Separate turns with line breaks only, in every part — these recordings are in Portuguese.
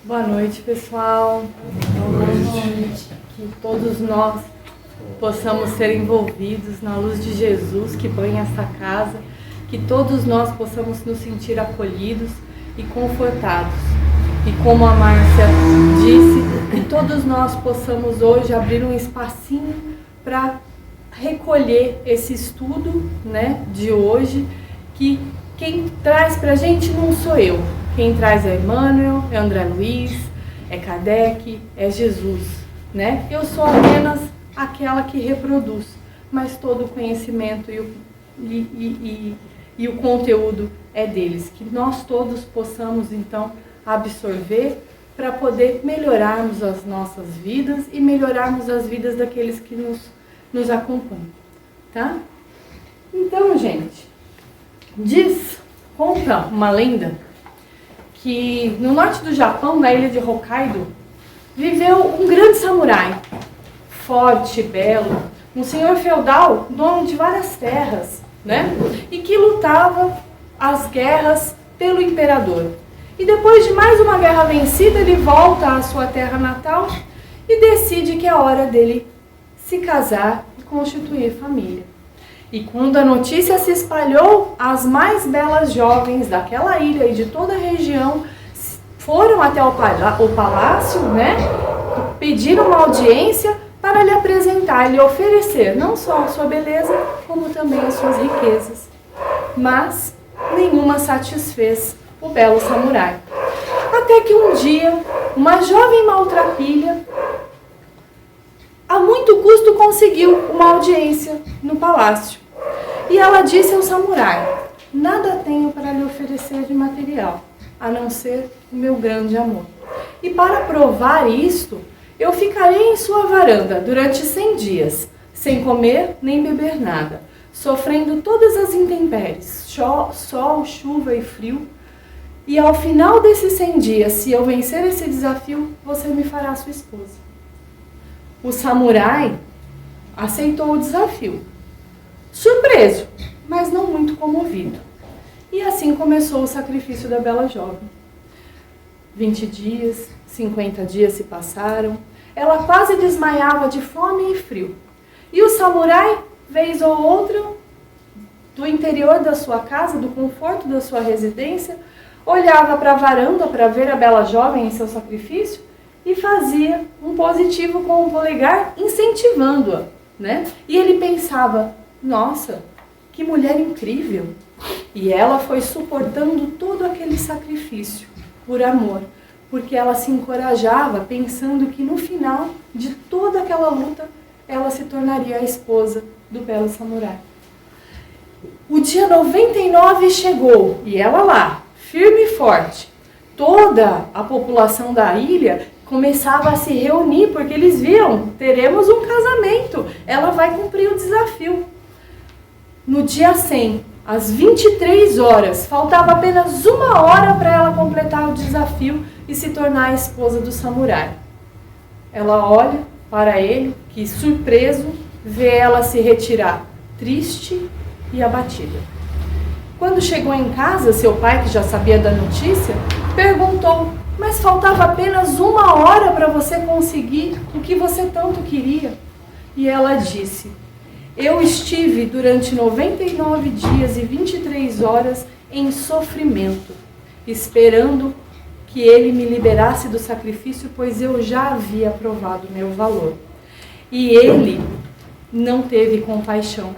Boa noite, pessoal. Boa noite. Que todos nós possamos ser envolvidos na luz de Jesus que banha esta casa, que todos nós possamos nos sentir acolhidos e confortados. E como a Márcia disse, que todos nós possamos hoje abrir um espacinho para recolher esse estudo, né, de hoje, que quem traz para a gente não sou eu. Quem traz é Emmanuel, é André Luiz, é Kardec, é Jesus, né? Eu sou apenas aquela que reproduz, mas todo o conhecimento e o conteúdo é deles. Que nós todos possamos, então, absorver para poder melhorarmos as nossas vidas e melhorarmos as vidas daqueles que nos acompanham, tá? Então, gente, conta uma lenda que no norte do Japão, na ilha de Hokkaido, viveu um grande samurai, forte, belo, um senhor feudal, dono de várias terras, né? E que lutava as guerras pelo imperador. E depois de mais uma guerra vencida, ele volta à sua terra natal e decide que é hora dele se casar e constituir família. E quando a notícia se espalhou, as mais belas jovens daquela ilha e de toda a região foram até o palácio, né? Pediram uma audiência para lhe apresentar, lhe oferecer não só a sua beleza, como também as suas riquezas. Mas nenhuma satisfez o belo samurai. Até que um dia, uma jovem maltrapilha, a muito custo conseguiu uma audiência no palácio. E ela disse ao samurai: nada tenho para lhe oferecer de material, a não ser o meu grande amor. E para provar isto, eu ficarei em sua varanda durante 100 dias, sem comer nem beber nada, sofrendo todas as intempéries, sol, chuva e frio. E ao final desses 100 dias, se eu vencer esse desafio, você me fará sua esposa. O samurai aceitou o desafio, surpreso, mas não muito comovido. E assim começou o sacrifício da bela jovem. 20 dias, 50 dias se passaram, ela quase desmaiava de fome e frio. E o samurai, vez ou outra, do interior da sua casa, do conforto da sua residência, olhava para a varanda para ver a bela jovem em seu sacrifício e fazia um positivo com o polegar, incentivando-a, né? E ele pensava: nossa, que mulher incrível! E ela foi suportando todo aquele sacrifício por amor, porque ela se encorajava pensando que no final de toda aquela luta, ela se tornaria a esposa do belo samurai. O dia 99 chegou e ela lá, firme e forte. Toda a população da ilha começava a se reunir, porque eles viam: teremos um casamento, ela vai cumprir o desafio. No dia 100, às 23 horas, faltava apenas 1 hora para ela completar o desafio e se tornar a esposa do samurai. Ela olha para ele, que surpreso, vê ela se retirar, triste e abatida. Quando chegou em casa, seu pai, que já sabia da notícia, perguntou: mas faltava apenas 1 hora para você conseguir o que você tanto queria? E ela disse: eu estive durante 99 dias e 23 horas em sofrimento, esperando que ele me liberasse do sacrifício, pois eu já havia provado meu valor. E ele não teve compaixão.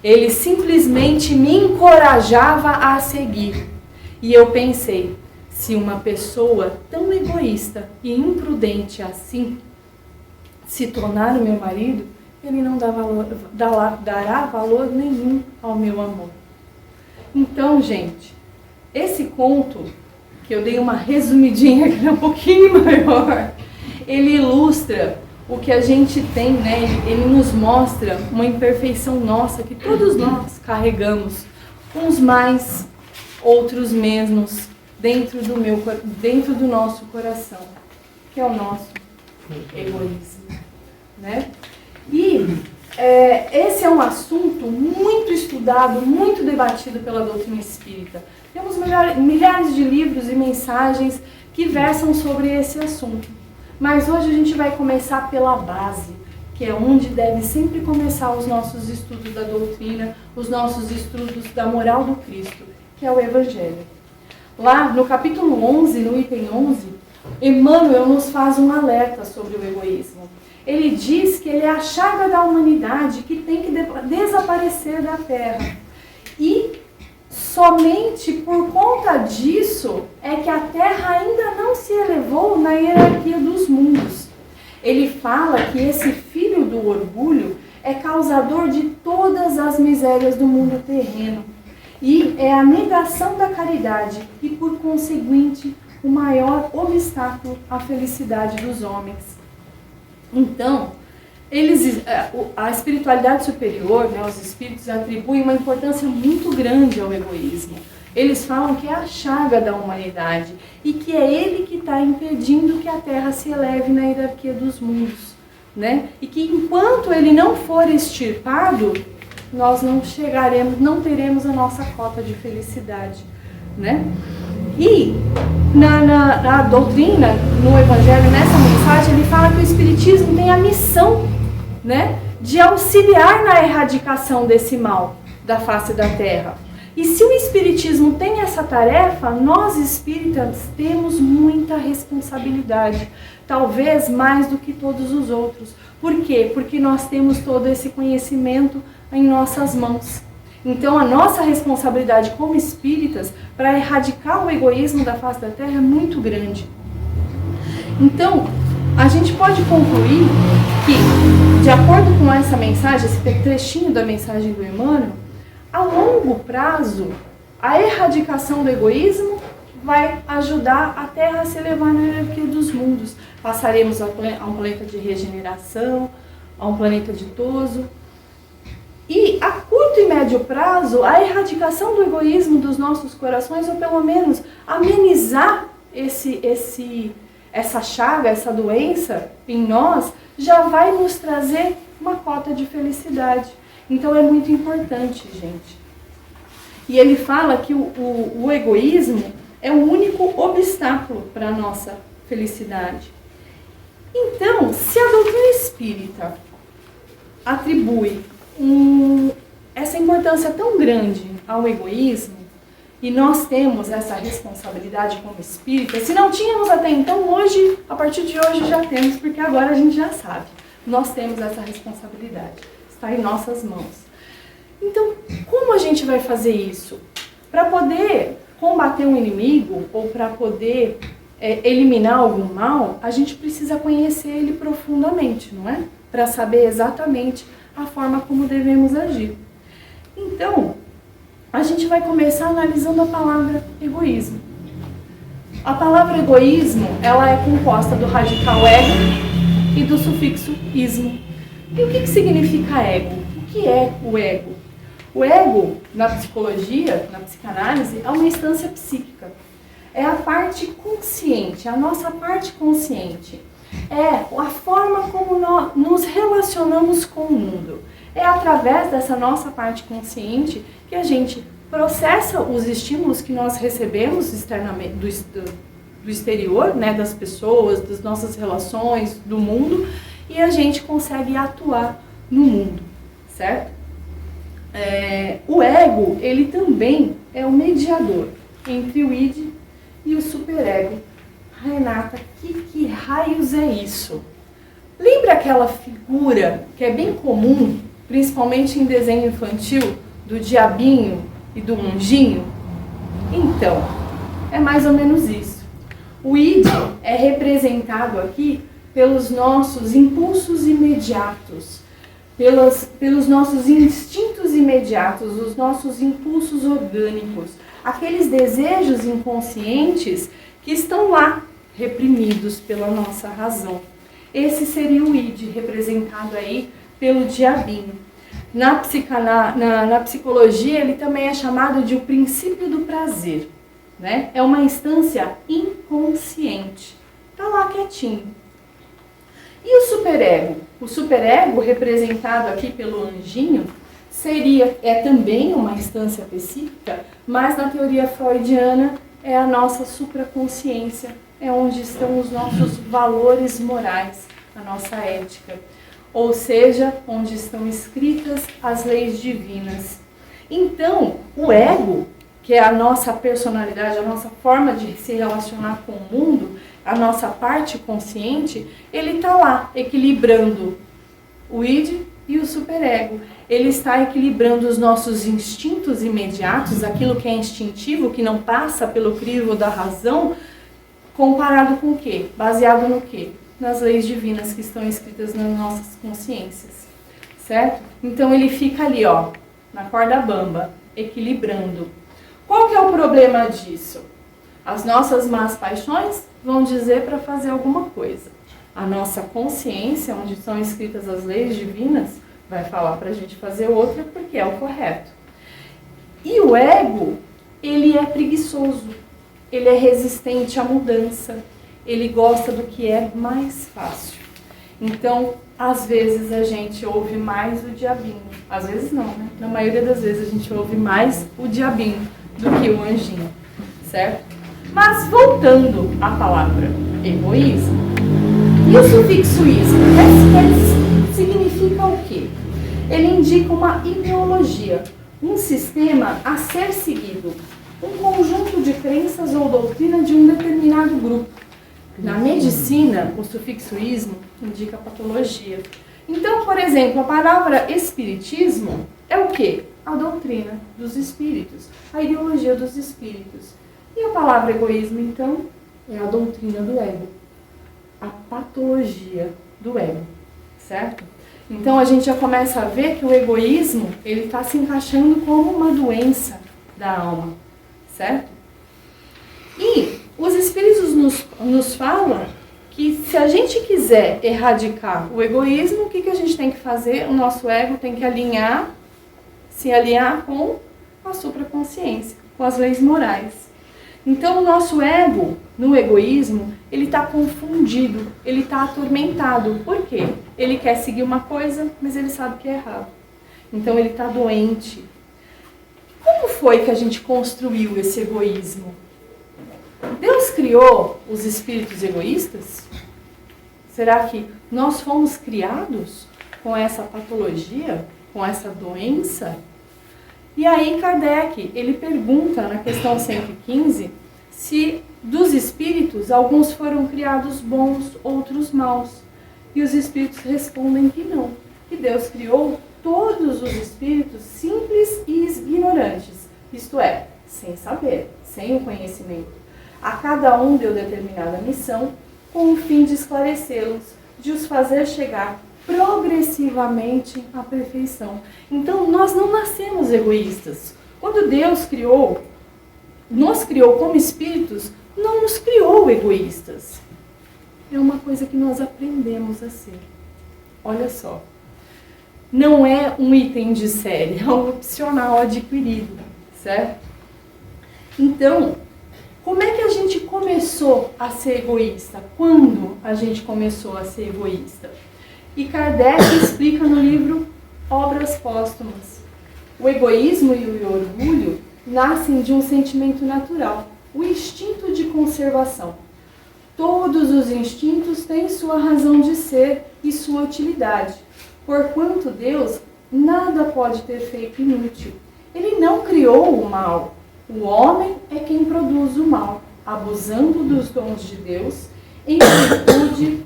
Ele simplesmente me encorajava a seguir. E eu pensei: se uma pessoa tão egoísta e imprudente assim se tornar o meu marido, ele não dará valor nenhum ao meu amor. Então, gente, esse conto, que eu dei uma resumidinha que é um pouquinho maior, ele ilustra o que a gente tem, né? Ele nos mostra uma imperfeição nossa que todos nós carregamos, uns mais, outros menos, dentro do nosso coração, que é o nosso egoísmo, né? E esse é um assunto muito estudado, muito debatido pela doutrina espírita. Temos milhares de livros e mensagens que versam sobre esse assunto. Mas hoje a gente vai começar pela base, que é onde deve sempre começar os nossos estudos da doutrina, os nossos estudos da moral do Cristo, que é o Evangelho. Lá no capítulo 11, no item 11, Emmanuel nos faz um alerta sobre o egoísmo. Ele diz que ele é a chaga da humanidade que tem que desaparecer da Terra. E somente por conta disso é que a Terra ainda não se elevou na hierarquia dos mundos. Ele fala que esse filho do orgulho é causador de todas as misérias do mundo terreno. E é a negação da caridade e, por conseguinte, o maior obstáculo à felicidade dos homens. Então, a espiritualidade superior, né, os espíritos atribuem uma importância muito grande ao egoísmo. Eles falam que é a chaga da humanidade e que é ele que está impedindo que a Terra se eleve na hierarquia dos mundos, né? E que enquanto ele não for extirpado, nós não teremos a nossa cota de felicidade, né? E na doutrina, no Evangelho, nessa mensagem, ele fala que o Espiritismo tem a missão, né, de auxiliar na erradicação desse mal da face da Terra. E se o Espiritismo tem essa tarefa, nós espíritas temos muita responsabilidade, talvez mais do que todos os outros. Por quê? Porque nós temos todo esse conhecimento em nossas mãos. Então a nossa responsabilidade como espíritas para erradicar o egoísmo da face da Terra é muito grande. Então, a gente pode concluir que, de acordo com essa mensagem, esse trechinho da mensagem do Emmanuel, a longo prazo, a erradicação do egoísmo vai ajudar a Terra a se elevar na hierarquia dos mundos. Passaremos a um planeta de regeneração, a um planeta ditoso. E a curto e médio prazo, a erradicação do egoísmo dos nossos corações, ou pelo menos amenizar essa chaga, essa doença em nós, já vai nos trazer uma cota de felicidade. Então é muito importante, gente. E ele fala que o egoísmo é o único obstáculo para a nossa felicidade. Então, se a doutrina espírita atribui essa importância tão grande ao egoísmo, e nós temos essa responsabilidade como espírita, se não tínhamos até então, hoje, a partir de hoje já temos, porque agora a gente já sabe. Nós temos essa responsabilidade, está em nossas mãos. Então, como a gente vai fazer isso? Para poder combater um inimigo, ou para poder eliminar algum mal, a gente precisa conhecer ele profundamente, não é? Para saber exatamente a forma como devemos agir. Então, a gente vai começar analisando a palavra egoísmo. A palavra egoísmo, ela é composta do radical ego e do sufixo ismo. E o que significa ego? O que é o ego? O ego, na psicologia, na psicanálise, é uma instância psíquica. É a parte consciente, a nossa parte consciente. É a forma como nós nos relacionamos com o mundo. É através dessa nossa parte consciente que a gente processa os estímulos que nós recebemos externamente, do exterior, né, das pessoas, das nossas relações, do mundo, e a gente consegue atuar no mundo, certo? O ego, ele também é o mediador entre o id e o superego. Renata, que raios é isso? Lembra aquela figura que é bem comum, principalmente em desenho infantil, do diabinho e do anjinho? Então, é mais ou menos isso. O id é representado aqui pelos nossos impulsos imediatos, pelos nossos instintos imediatos, os nossos impulsos orgânicos, aqueles desejos inconscientes que estão lá, reprimidos pela nossa razão. Esse seria o id, representado aí pelo diabinho. Na psicologia, ele também é chamado de o princípio do prazer, né? É uma instância inconsciente. Está lá quietinho. E o superego? O superego, representado aqui pelo anjinho, é também uma instância psíquica, mas na teoria freudiana é a nossa supraconsciência é onde estão os nossos valores morais, a nossa ética. Ou seja, onde estão escritas as leis divinas. Então, o ego, que é a nossa personalidade, a nossa forma de se relacionar com o mundo, a nossa parte consciente, ele está lá, equilibrando o id e o superego. Ele está equilibrando os nossos instintos imediatos, aquilo que é instintivo, que não passa pelo crivo da razão, comparado com o quê? Baseado no quê? Nas leis divinas que estão escritas nas nossas consciências, certo? Então ele fica ali, ó, na corda bamba, equilibrando. Qual que é o problema disso? As nossas más paixões vão dizer para fazer alguma coisa. A nossa consciência, onde são escritas as leis divinas, vai falar para a gente fazer outra porque é o correto. E o ego, ele é preguiçoso, ele é resistente à mudança, ele gosta do que é mais fácil. Então, às vezes a gente ouve mais o diabinho. Às vezes não, né? Na maioria das vezes a gente ouve mais o diabinho do que o anjinho, certo? Mas voltando à palavra egoísmo, e o sufixo ismo? Significa o quê? Ele indica uma ideologia, um sistema a ser seguido, um conjunto de crenças ou doutrina de um determinado grupo. Na medicina, o sufixo ismo indica patologia. Então, por exemplo, a palavra espiritismo é o quê? A doutrina dos espíritos, a ideologia dos espíritos. E a palavra egoísmo, então, é a doutrina do ego, a patologia do ego, certo? Então, a gente já começa a ver que o egoísmo, ele está se encaixando como uma doença da alma, certo? E os espíritos nos falam que se a gente quiser erradicar o egoísmo, o que a gente tem que fazer? O nosso ego tem que se alinhar com a supraconsciência, com as leis morais. Então, o nosso ego, no egoísmo, ele está confundido, ele está atormentado. Por quê? Ele quer seguir uma coisa, mas ele sabe que é errado. Então, ele está doente. Como foi que a gente construiu esse egoísmo? Deus criou os espíritos egoístas? Será que nós fomos criados com essa patologia, com essa doença? E aí Kardec, ele pergunta na questão 115, se dos espíritos alguns foram criados bons, outros maus. E os espíritos respondem que não, que Deus criou todos os espíritos simples e ignorantes, isto é, sem saber, sem o conhecimento. A cada um deu determinada missão com o fim de esclarecê-los, de os fazer chegar progressivamente à perfeição. Então, nós não nascemos egoístas. Quando Deus nos criou como espíritos, não nos criou egoístas. É uma coisa que nós aprendemos a ser. Olha só. Não é um item de série, é um opcional adquirido, certo? Então, como é que a gente começou a ser egoísta? Quando a gente começou a ser egoísta? E Kardec explica no livro Obras Póstumas. O egoísmo e o orgulho nascem de um sentimento natural, o instinto de conservação. Todos os instintos têm sua razão de ser e sua utilidade. Porquanto Deus nada pode ter feito inútil. Ele não criou o mal. O homem é quem produz o mal, abusando dos dons de Deus em virtude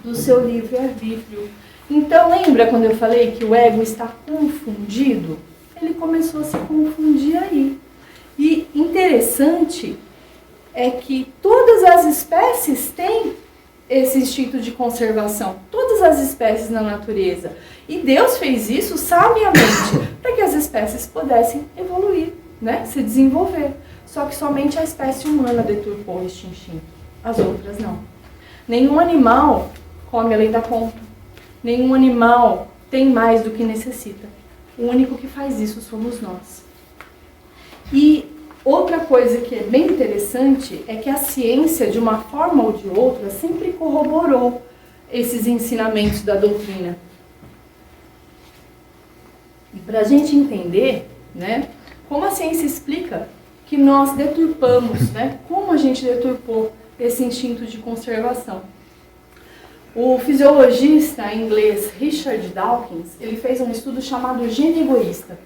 do seu livre-arbítrio. Então, lembra quando eu falei que o ego está confundido? Ele começou a se confundir aí. E interessante é que todas as espécies têm esse instinto de conservação. Todas as espécies na natureza. E Deus fez isso sabiamente para que as espécies pudessem evoluir, né? Se desenvolver. Só que somente a espécie humana deturpou este instinto. As outras não. Nenhum animal come além da conta. Nenhum animal tem mais do que necessita. O único que faz isso somos nós. E outra coisa que é bem interessante é que a ciência, de uma forma ou de outra, sempre corroborou esses ensinamentos da doutrina. E para a gente entender, né, como a ciência explica que nós deturpamos, né, como a gente deturpou esse instinto de conservação. O fisiologista inglês Richard Dawkins, ele fez um estudo chamado Gene Egoísta.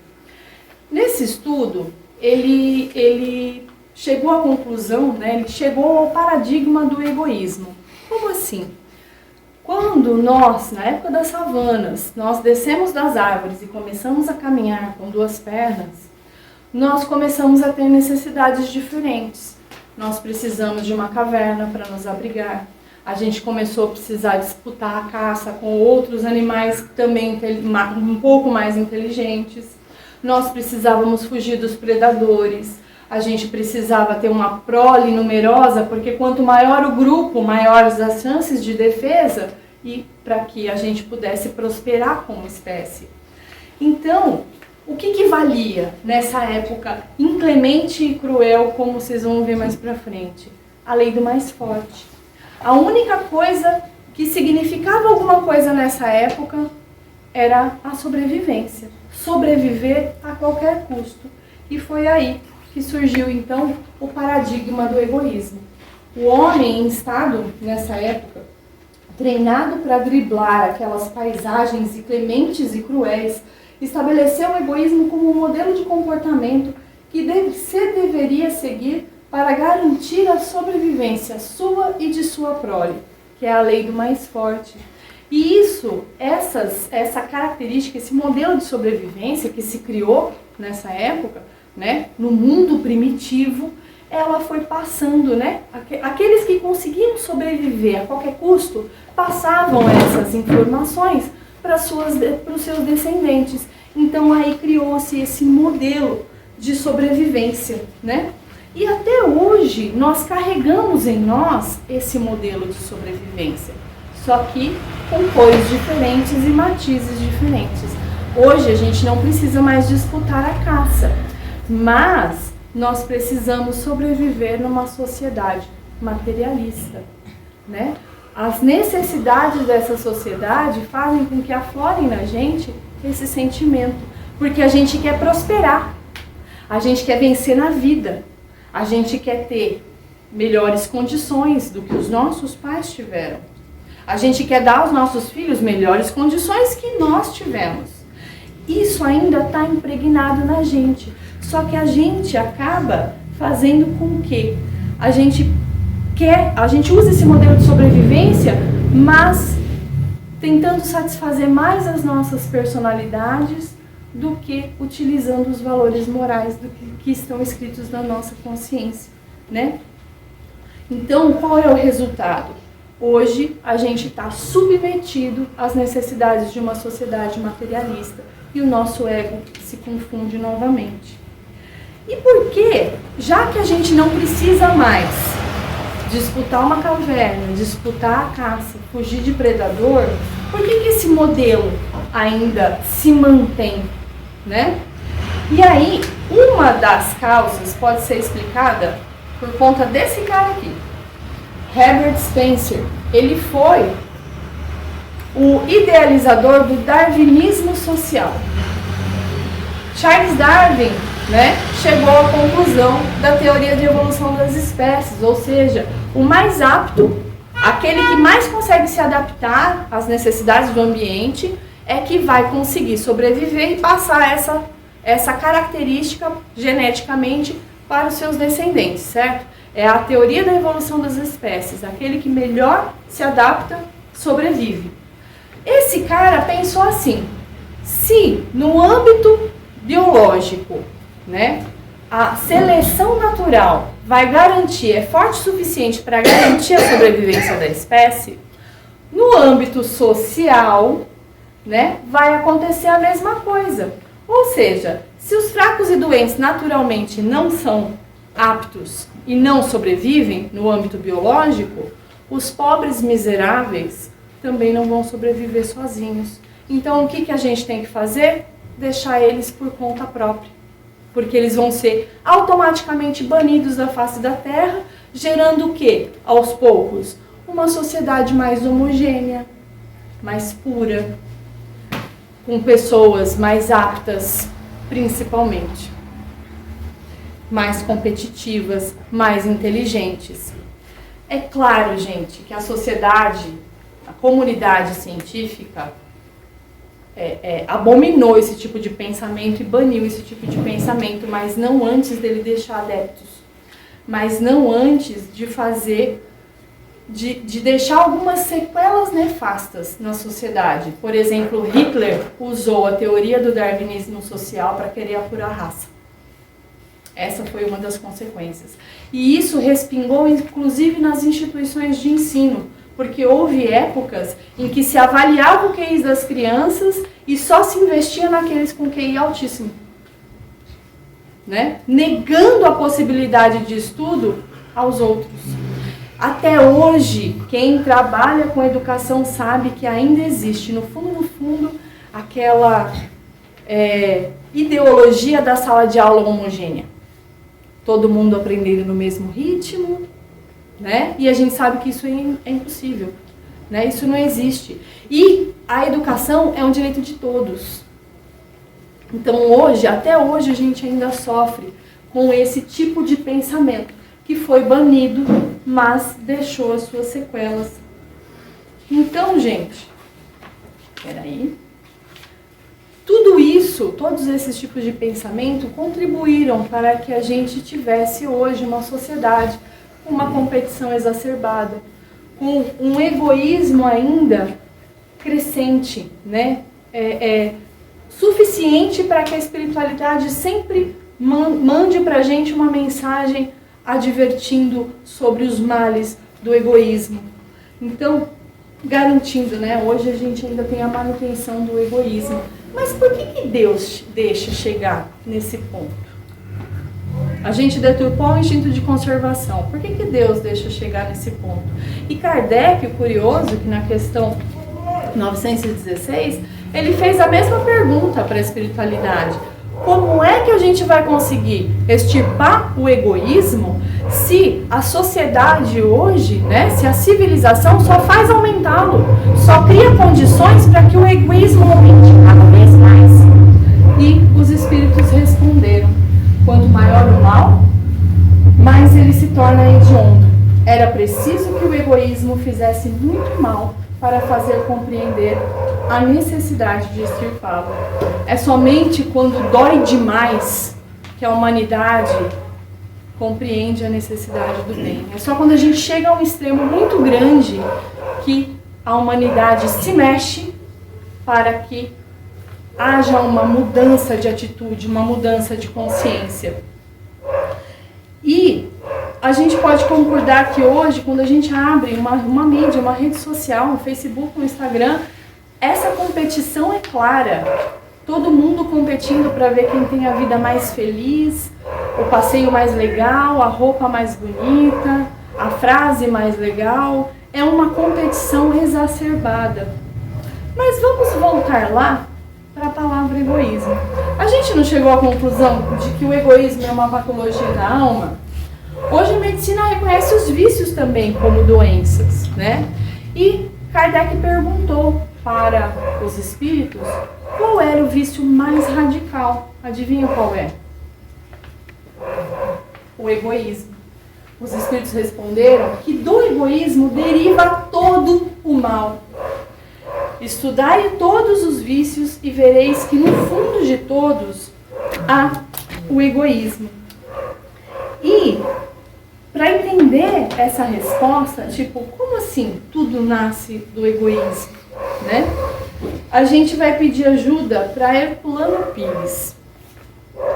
Nesse estudo, ele chegou à conclusão, né, ele chegou ao paradigma do egoísmo. Como assim? Quando nós, na época das savanas, nós descemos das árvores e começamos a caminhar com duas pernas, nós começamos a ter necessidades diferentes. Nós precisamos de uma caverna para nos abrigar. A gente começou a precisar disputar a caça com outros animais também um pouco mais inteligentes. Nós precisávamos fugir dos predadores. A gente precisava ter uma prole numerosa, porque quanto maior o grupo, maiores as chances de defesa e para que a gente pudesse prosperar como espécie. Então, o que valia nessa época inclemente e cruel, como vocês vão ver mais para frente? A lei do mais forte. A única coisa que significava alguma coisa nessa época era a sobrevivência. Sobreviver a qualquer custo. E foi aí que surgiu, então, o paradigma do egoísmo. O homem em estado, nessa época, treinado para driblar aquelas paisagens inclementes e cruéis, estabeleceu o egoísmo como um modelo de comportamento que deveria seguir para garantir a sobrevivência sua e de sua prole, que é a lei do mais forte. E essa característica, esse modelo de sobrevivência que se criou nessa época, né, no mundo primitivo, ela foi passando, né? Aqueles que conseguiam sobreviver a qualquer custo passavam essas informações para os seus descendentes. Então aí criou-se esse modelo de sobrevivência, né? E até hoje nós carregamos em nós esse modelo de sobrevivência, só que com cores diferentes e matizes diferentes. Hoje a gente não precisa mais disputar a caça, mas nós precisamos sobreviver numa sociedade materialista, né? As necessidades dessa sociedade fazem com que aflorem na gente esse sentimento, porque a gente quer prosperar, a gente quer vencer na vida, a gente quer ter melhores condições do que os nossos pais tiveram. A gente quer dar aos nossos filhos melhores condições que nós tivemos. Isso ainda está impregnado na gente. Só que a gente acaba fazendo com que a gente usa esse modelo de sobrevivência, mas tentando satisfazer mais as nossas personalidades do que utilizando os valores morais que estão escritos na nossa consciência, né? Então, qual é o resultado? Hoje, a gente está submetido às necessidades de uma sociedade materialista e o nosso ego se confunde novamente. E por que, já que a gente não precisa mais disputar uma caverna, disputar a caça, fugir de predador, por que esse modelo ainda se mantém, né? E aí, uma das causas pode ser explicada por conta desse cara aqui, Herbert Spencer. Ele foi o idealizador do darwinismo social. Charles Darwin, né, chegou à conclusão da teoria de evolução das espécies, ou seja, o mais apto, aquele que mais consegue se adaptar às necessidades do ambiente, é que vai conseguir sobreviver e passar essa característica geneticamente para os seus descendentes, certo? É a teoria da evolução das espécies, aquele que melhor se adapta, sobrevive. Esse cara pensou assim: se no âmbito biológico, né, a seleção natural vai garantir, é forte o suficiente para garantir a sobrevivência da espécie, no âmbito social, né, vai acontecer a mesma coisa. Ou seja, se os fracos e doentes naturalmente não são aptos e não sobrevivem no âmbito biológico, os pobres miseráveis também não vão sobreviver sozinhos. Então, o que a gente tem que fazer? Deixar eles por conta própria. Porque eles vão ser automaticamente banidos da face da terra, gerando o quê? Aos poucos, uma sociedade mais homogênea, mais pura, com pessoas mais aptas, principalmente, mais competitivas, mais inteligentes. É claro, gente, que a sociedade, a comunidade científica abominou esse tipo de pensamento e baniu esse tipo de pensamento, mas não antes dele deixar adeptos, mas não antes de fazer, de deixar algumas sequelas nefastas na sociedade. Por exemplo, Hitler usou a teoria do darwinismo social para querer apurar a raça. Essa foi uma das consequências. E isso respingou, inclusive, nas instituições de ensino, porque houve épocas em que se avaliava o QI das crianças e só se investia naqueles com QI altíssimo, né? Negando a possibilidade de estudo aos outros. Até hoje, quem trabalha com educação sabe que ainda existe, no fundo, aquela ideologia da sala de aula homogênea. Todo mundo aprendendo no mesmo ritmo, né? E a gente sabe que isso é impossível, né? Isso não existe. E a educação é um direito de todos. Então até hoje a gente ainda sofre com esse tipo de pensamento que foi banido, mas deixou as suas sequelas. Então, gente, peraí. Tudo isso, todos esses tipos de pensamento contribuíram para que a gente tivesse hoje uma sociedade com uma competição exacerbada, com um egoísmo ainda crescente, né? Suficiente para que a espiritualidade sempre mande para a gente uma mensagem advertindo sobre os males do egoísmo. Então, garantindo, né? Hoje a gente ainda tem a manutenção do egoísmo. Mas por que Deus deixa chegar nesse ponto? A gente deturpou o instinto de conservação. Por que Deus deixa chegar nesse ponto? E Kardec, curioso, que na questão 916, ele fez a mesma pergunta para a espiritualidade. Como é que a gente vai conseguir extirpar o egoísmo se a sociedade hoje, né, se a civilização só faz aumentá-lo, só cria condições para que o egoísmo aumente cada vez mais? E os espíritos responderam: quanto maior o mal, mais ele se torna hediondo. Era preciso que o egoísmo fizesse muito mal para fazer compreender a necessidade de extirpá-lo. É somente quando dói demais que a humanidade compreende a necessidade do bem. É só quando a gente chega a um extremo muito grande que a humanidade se mexe para que haja uma mudança de atitude, uma mudança de consciência. E a gente pode concordar que hoje, quando a gente abre uma mídia, uma rede social, um Facebook, um Instagram, essa competição é clara. Todo mundo competindo para ver quem tem a vida mais feliz, o passeio mais legal, a roupa mais bonita, a frase mais legal. É uma competição exacerbada. Mas vamos voltar lá para a palavra egoísmo. A gente não chegou à conclusão de que o egoísmo é uma patologia da alma? Hoje a medicina reconhece os vícios também como doenças, né? E Kardec perguntou para os espíritos qual era o vício mais radical. Adivinha qual é? O egoísmo. Os espíritos responderam que do egoísmo deriva todo o mal. Estudai todos os vícios e vereis que no fundo de todos há o egoísmo. E para entender essa resposta, tipo, como assim tudo nasce do egoísmo, né? A gente vai pedir ajuda para Herculano Pires,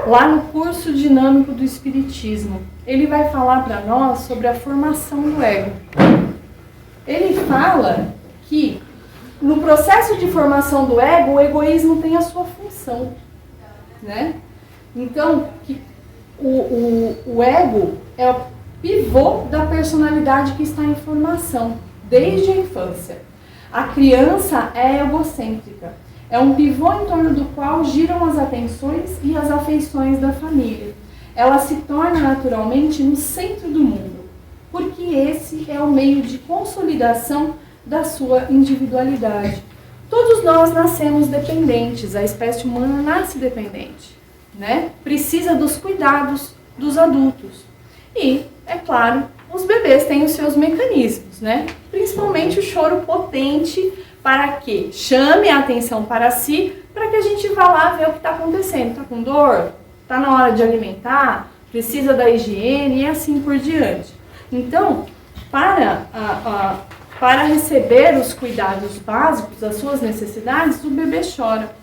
lá no curso dinâmico do Espiritismo. Ele vai falar para nós sobre a formação do ego. Ele fala que no processo de formação do ego, o egoísmo tem a sua função, né? Então, que o ego é o pivô da personalidade que está em formação, desde a infância. A criança é egocêntrica, é um pivô em torno do qual giram as atenções e as afeições da família. Ela se torna naturalmente no centro do mundo, porque esse é o meio de consolidação da sua individualidade. Todos nós nascemos dependentes, a espécie humana nasce dependente, né? Precisa dos cuidados dos adultos. E, é claro, Os bebês têm os seus mecanismos, né? Principalmente o choro potente, para que chame a atenção para si, para que a gente vá lá ver o que está acontecendo. Está com dor? Está na hora de alimentar? Precisa da higiene? E assim por diante. Então, para receber os cuidados básicos, as suas necessidades, o bebê chora.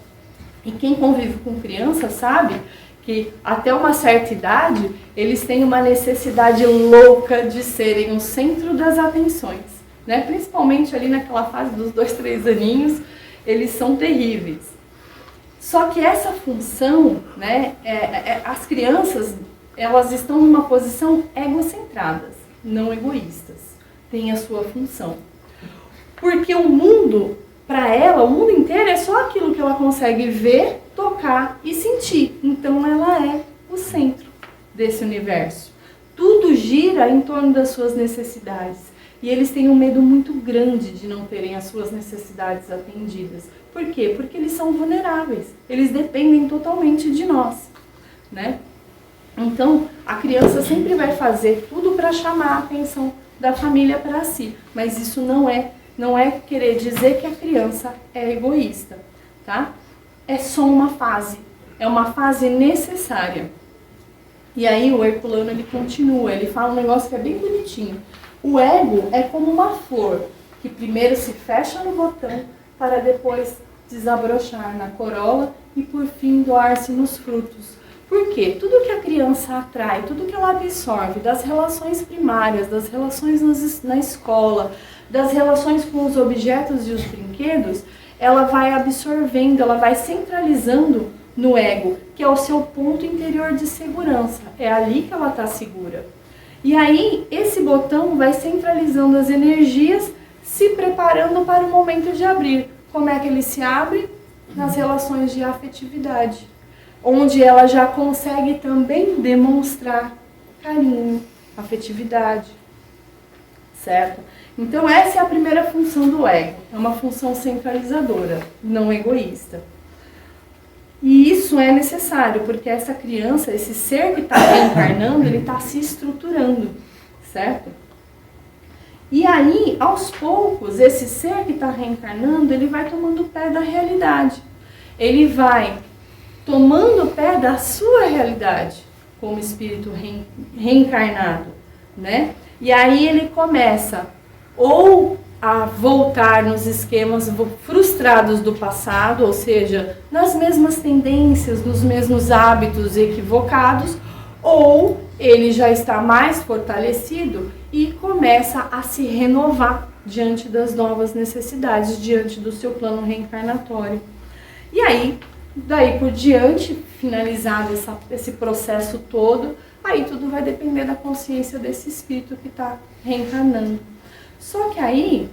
E quem convive com criança sabe que até uma certa idade, eles têm uma necessidade louca de serem o centro das atenções, né? Principalmente ali naquela fase dos 2, 3 aninhos, eles são terríveis. Só que essa função, né, as crianças, elas estão numa posição egocentradas, não egoístas, tem a sua função. Porque o mundo, para ela, o mundo inteiro é só aquilo que ela consegue ver, tocar e sentir. Então ela é o centro desse universo. Tudo gira em torno das suas necessidades. E eles têm um medo muito grande de não terem as suas necessidades atendidas. Por quê? Porque eles são vulneráveis. Eles dependem totalmente de nós, né? Então, a criança sempre vai fazer tudo para chamar a atenção da família para si. Mas isso não é querer dizer que a criança é egoísta, tá? É só uma fase, é uma fase necessária. E aí o Herculano, ele continua, ele fala um negócio que é bem bonitinho. O ego é como uma flor, que primeiro se fecha no botão, para depois desabrochar na corola e por fim doar-se nos frutos. Por quê? Tudo que a criança atrai, tudo que ela absorve das relações primárias, das relações na escola, das relações com os objetos e os brinquedos, ela vai absorvendo, ela vai centralizando no ego, que é o seu ponto interior de segurança. É ali que ela está segura. E aí, esse botão vai centralizando as energias, se preparando para o momento de abrir. Como é que ele se abre? Nas relações de afetividade, onde ela já consegue também demonstrar carinho, afetividade, certo? Então essa é a primeira função do ego, é uma função centralizadora, não egoísta. E isso é necessário, porque essa criança, esse ser que está reencarnando, ele está se estruturando, certo? E aí, aos poucos, esse ser que está reencarnando, ele vai tomando pé da realidade. Ele vai tomando pé da sua realidade, como espírito reencarnado, né? E aí ele começa ou a voltar nos esquemas frustrados do passado, ou seja, nas mesmas tendências, nos mesmos hábitos equivocados, ou ele já está mais fortalecido e começa a se renovar diante das novas necessidades, diante do seu plano reencarnatório. E aí, daí por diante, finalizado esse processo todo, aí tudo vai depender da consciência desse espírito que está reencarnando. Só que aí,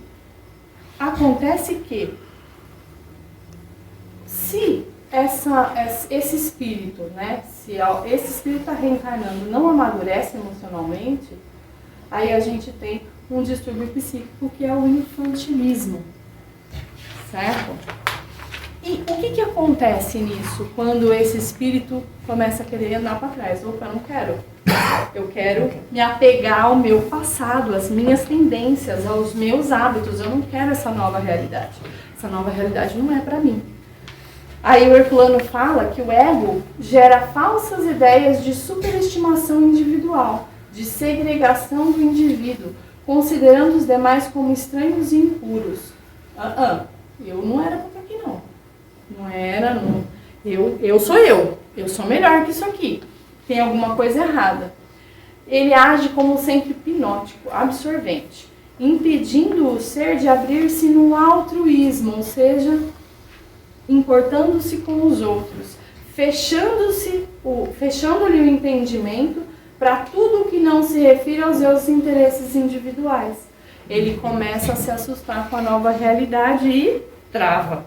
acontece que, se esse espírito, né, se esse espírito está reencarnando não amadurece emocionalmente, aí a gente tem um distúrbio psíquico que é o infantilismo, certo? E o que acontece nisso quando esse espírito começa a querer andar para trás? Opa, eu não quero. Eu quero me apegar ao meu passado, às minhas tendências, aos meus hábitos. Eu não quero essa nova realidade. Essa nova realidade não é para mim. Aí o Herculano fala que o ego gera falsas ideias de superestimação individual, de segregação do indivíduo, considerando os demais como estranhos e impuros. Eu não era para aqui não. Não era, não. Eu sou eu sou melhor que isso aqui. Tem alguma coisa errada. Ele age como sempre hipnótico, absorvente, impedindo o ser de abrir-se no altruísmo, ou seja, importando-se com os outros, fechando-lhe o entendimento para tudo que não se refira aos seus interesses individuais. Ele começa a se assustar com a nova realidade e trava,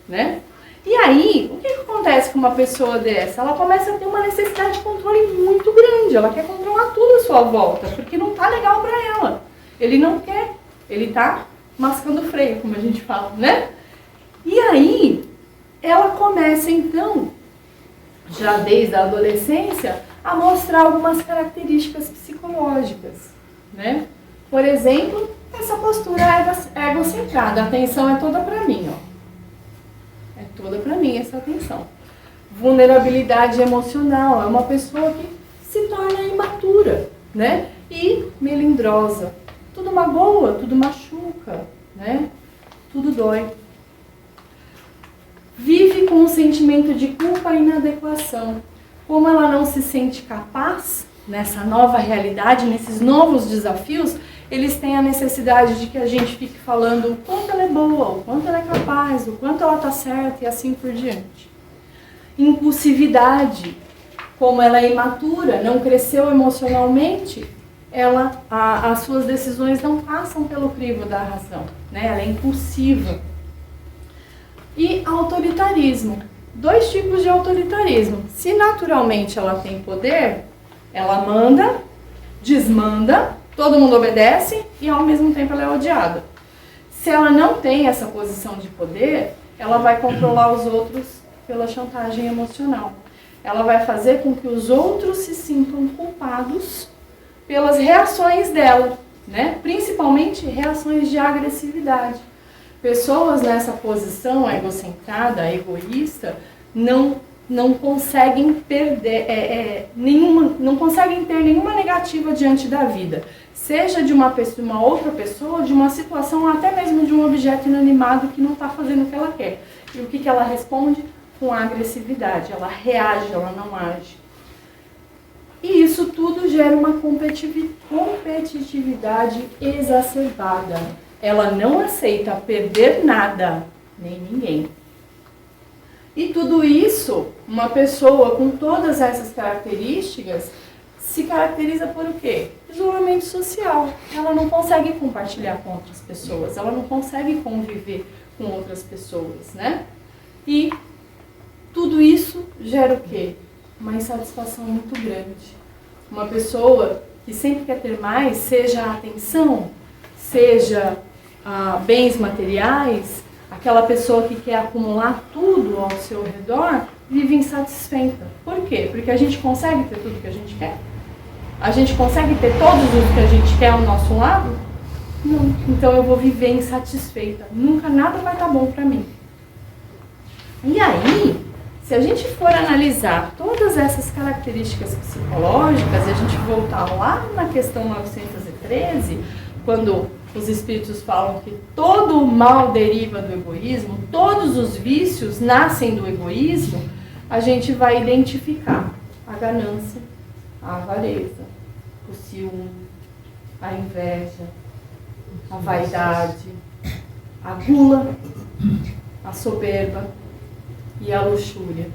né? E aí, o que acontece com uma pessoa dessa? Ela começa a ter uma necessidade de controle muito grande. Ela quer controlar tudo à sua volta, porque não tá legal para ela. Ele não quer, ele tá mascando freio, como a gente fala, né? E aí, ela começa então, já desde a adolescência, a mostrar algumas características psicológicas, né? Por exemplo, essa postura egocentrada. A atenção é toda para mim, ó. É toda para mim essa atenção. Vulnerabilidade emocional. É uma pessoa que se torna imatura, né? E melindrosa. Tudo magoa, tudo machuca, né? Tudo dói. Vive com um sentimento de culpa e inadequação. Como ela não se sente capaz nessa nova realidade, nesses novos desafios, eles têm a necessidade de que a gente fique falando o quanto ela é boa, o quanto ela é capaz, o quanto ela está certa e assim por diante. Impulsividade. Como ela é imatura, não cresceu emocionalmente, as suas decisões não passam pelo crivo da razão, né? Ela é impulsiva. E autoritarismo. 2 tipos de autoritarismo. Se naturalmente ela tem poder, ela manda, desmanda, todo mundo obedece e ao mesmo tempo ela é odiada. Se ela não tem essa posição de poder, ela vai controlar os outros pela chantagem emocional. Ela vai fazer com que os outros se sintam culpados pelas reações dela, né? Principalmente reações de agressividade. Pessoas nessa posição egocentrada, egoísta, não conseguem perder não conseguem ter nenhuma negativa diante da vida, seja de uma outra pessoa, de uma situação, até mesmo de um objeto inanimado que não está fazendo o que ela quer. E o que ela responde? Com agressividade. Ela reage, ela não age. E isso tudo gera uma competitividade exacerbada. Ela não aceita perder nada, nem ninguém. E tudo isso, uma pessoa com todas essas características, se caracteriza por o quê? Isolamento social. Ela não consegue compartilhar com outras pessoas, ela não consegue conviver com outras pessoas, né? E tudo isso gera o quê? Uma insatisfação muito grande. Uma pessoa que sempre quer ter mais, seja atenção, seja bens materiais, aquela pessoa que quer acumular tudo ao seu redor, vive insatisfeita. Por quê? Porque a gente consegue ter tudo que a gente quer? A gente consegue ter todos os que a gente quer ao nosso lado? Não. Então eu vou viver insatisfeita. Nunca nada vai estar bom para mim. E aí, se a gente for analisar todas essas características psicológicas, e a gente voltar lá na questão 913, quando os espíritos falam que todo o mal deriva do egoísmo, todos os vícios nascem do egoísmo, a gente vai identificar a ganância, a avareza, o ciúme, a inveja, a vaidade, a gula, a soberba e a luxúria.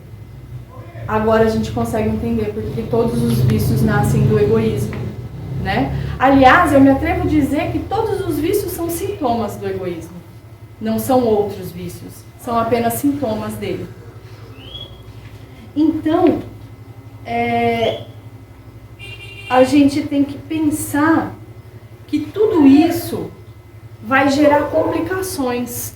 Agora a gente consegue entender porque todos os vícios nascem do egoísmo, né? Aliás, eu me atrevo a dizer que todos os vícios são sintomas do egoísmo. Não são outros vícios, são apenas sintomas dele. Então, a gente tem que pensar que tudo isso vai gerar complicações,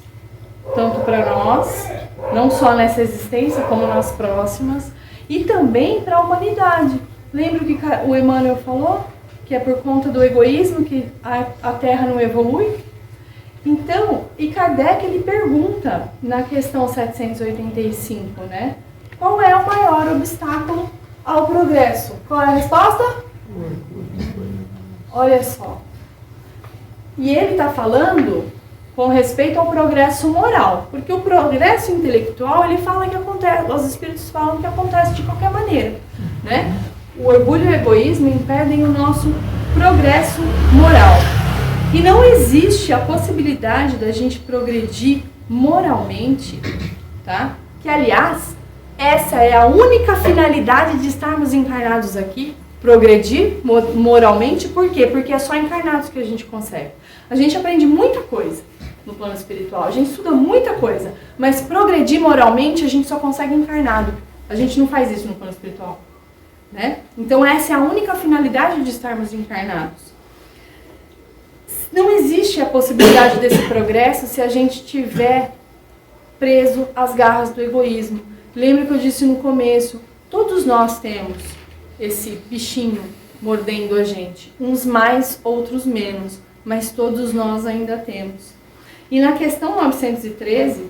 tanto para nós, não só nessa existência, como nas próximas, e também para a humanidade. Lembra o que o Emmanuel falou? Que é por conta do egoísmo que a Terra não evolui? Então, e Kardec ele pergunta na questão 785, né? Qual é o maior obstáculo ao progresso? Qual é a resposta? Olha só. E ele está falando com respeito ao progresso moral, porque o progresso intelectual, ele fala que acontece, os espíritos falam que acontece de qualquer maneira, né? O orgulho e o egoísmo impedem o nosso progresso moral. E não existe a possibilidade da gente progredir moralmente, tá? Que, aliás, essa é a única finalidade de estarmos encarnados aqui, progredir moralmente. Por quê? Porque é só encarnados que a gente consegue. A gente aprende muita coisa no plano espiritual, a gente estuda muita coisa, mas progredir moralmente a gente só consegue encarnado. A gente não faz isso no plano espiritual, né? Então essa é a única finalidade de estarmos encarnados. Não existe a possibilidade desse progresso se a gente estiver preso às garras do egoísmo. Lembra que eu disse no começo, todos nós temos esse bichinho mordendo a gente. Uns mais, outros menos, mas todos nós ainda temos. E na questão 913,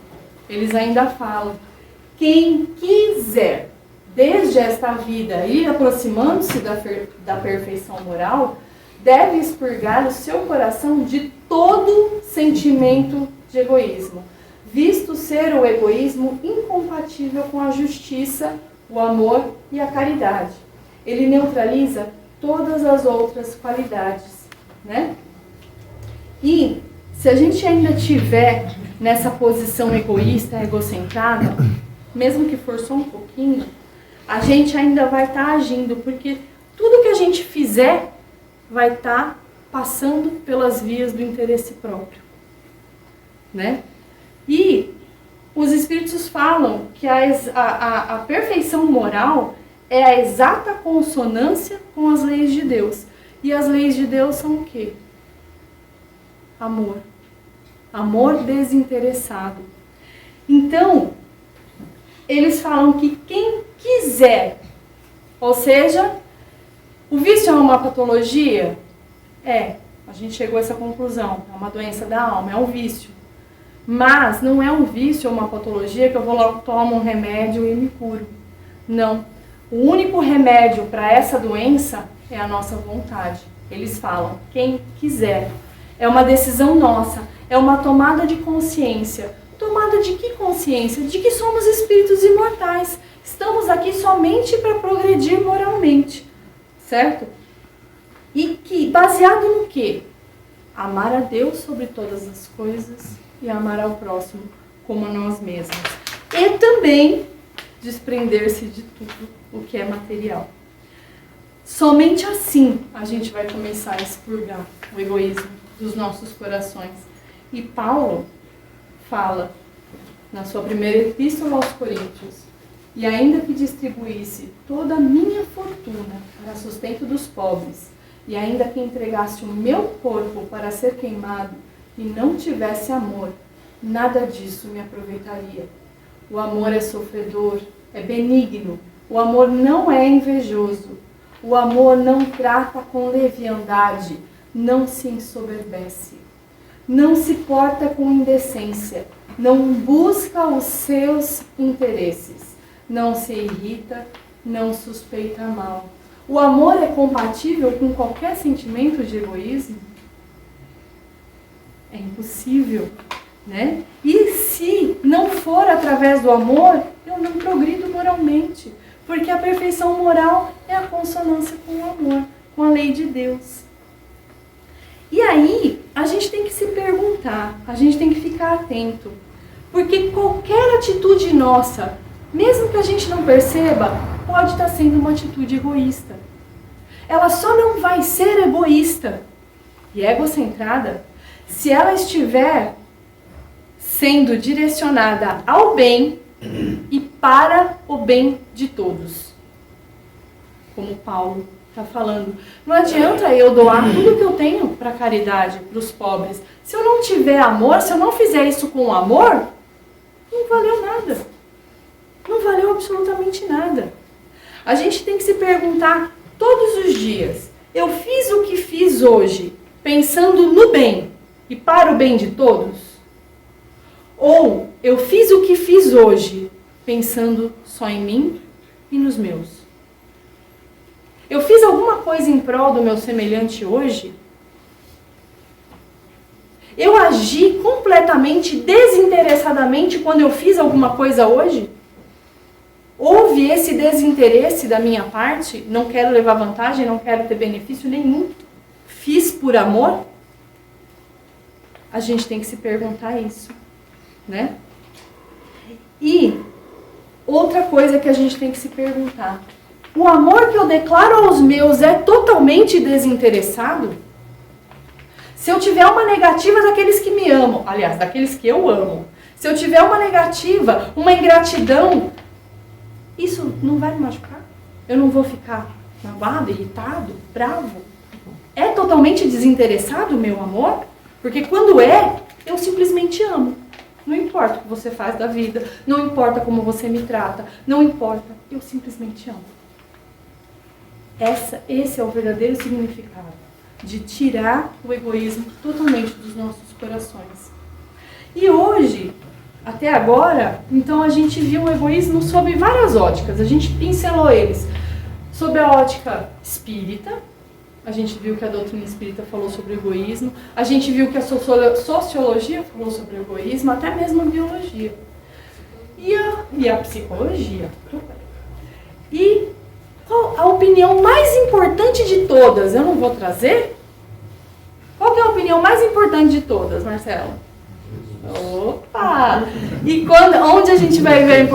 eles ainda falam: quem quiser, desde esta vida, ir aproximando-se da perfeição moral, deve expurgar o seu coração de todo sentimento de egoísmo, visto ser o egoísmo incompatível com a justiça, o amor e a caridade. Ele neutraliza todas as outras qualidades, né? E se a gente ainda tiver nessa posição egoísta, egocentrada, mesmo que for só um pouquinho, a gente ainda vai estar agindo, porque tudo que a gente fizer vai estar passando pelas vias do interesse próprio, né? E os Espíritos falam que a perfeição moral é a exata consonância com as leis de Deus. E as leis de Deus são o quê? Amor. Amor desinteressado. Então, eles falam que quem quiser, ou seja, o vício é uma patologia? A gente chegou a essa conclusão. É uma doença da alma, é um vício. Mas não é um vício ou uma patologia que eu vou lá, tomo um remédio e me curo. Não. O único remédio para essa doença é a nossa vontade. Eles falam, quem quiser. É uma decisão nossa, é uma tomada de consciência. Tomada de que consciência? De que somos espíritos imortais. Estamos aqui somente para progredir moralmente, certo? E que, baseado no quê? Amar a Deus sobre todas as coisas e amar ao próximo como a nós mesmos. E também desprender-se de tudo o que é material. Somente assim a gente vai começar a expurgar o egoísmo dos nossos corações. E Paulo fala na sua primeira epístola aos Coríntios: e ainda que distribuísse toda a minha fortuna para sustento dos pobres, e ainda que entregasse o meu corpo para ser queimado, e não tivesse amor, nada disso me aproveitaria. O amor é sofredor, é benigno, o amor não é invejoso, o amor não trata com leviandade, não se ensoberbece, não se porta com indecência, não busca os seus interesses, não se irrita, não suspeita mal. O amor é compatível com qualquer sentimento de egoísmo? É impossível, né? E se não for através do amor, eu não progrido moralmente, porque a perfeição moral é a consonância com o amor, com a lei de Deus. E aí, a gente tem que se perguntar, a gente tem que ficar atento, porque qualquer atitude nossa, mesmo que a gente não perceba, pode estar sendo uma atitude egoísta. Ela só não vai ser egoísta e egocentrada se ela estiver sendo direcionada ao bem e para o bem de todos. Como Paulo está falando. Não adianta eu doar tudo que eu tenho para a caridade, para os pobres. Se eu não tiver amor, se eu não fizer isso com amor, não valeu nada. Não valeu absolutamente nada. A gente tem que se perguntar todos os dias: eu fiz o que fiz hoje pensando no bem e para o bem de todos? Ou eu fiz o que fiz hoje pensando só em mim e nos meus? Eu fiz alguma coisa em prol do meu semelhante hoje? Eu agi completamente desinteressadamente quando eu fiz alguma coisa hoje? Houve esse desinteresse da minha parte? Não quero levar vantagem, não quero ter benefício nenhum. Fiz por amor? A gente tem que se perguntar isso, né? E outra coisa que a gente tem que se perguntar: o amor que eu declaro aos meus é totalmente desinteressado? Se eu tiver uma negativa daqueles que me amam, aliás, daqueles que eu amo, se eu tiver uma negativa, uma ingratidão, isso não vai me machucar? Eu não vou ficar magoado, irritado, bravo? É totalmente desinteressado o meu amor? Porque quando eu simplesmente amo. Não importa o que você faz da vida, não importa como você me trata, não importa, eu simplesmente amo. Esse é o verdadeiro significado de tirar o egoísmo totalmente dos nossos corações. E hoje, até agora, então a gente viu o egoísmo sob várias óticas. A gente pincelou eles sob a ótica espírita. A gente viu que a doutrina espírita falou sobre o egoísmo. A gente viu que a sociologia falou sobre o egoísmo, até mesmo a biologia. E a psicologia. E a opinião mais importante de todas, eu não vou trazer? Qual que é a opinião mais importante de todas, Marcelo? Opa! E onde a gente vai ver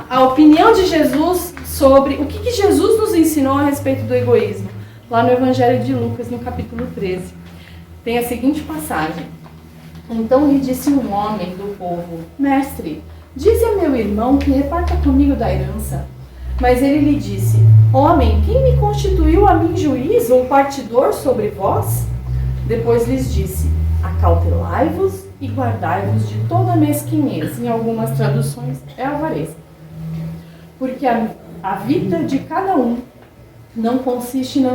a opinião de Jesus sobre o que Jesus nos ensinou a respeito do egoísmo? Lá no Evangelho de Lucas, no capítulo 13. Tem a seguinte passagem. Então lhe disse um homem do povo: Mestre, dize a meu irmão que reparta comigo da herança. Mas ele lhe disse: Homem, quem me constituiu a mim juiz ou partidor sobre vós? Depois lhes disse: Acautelai-vos e guardai-vos de toda mesquinhez. Em algumas traduções é avareza. Porque a vida de cada um não consiste na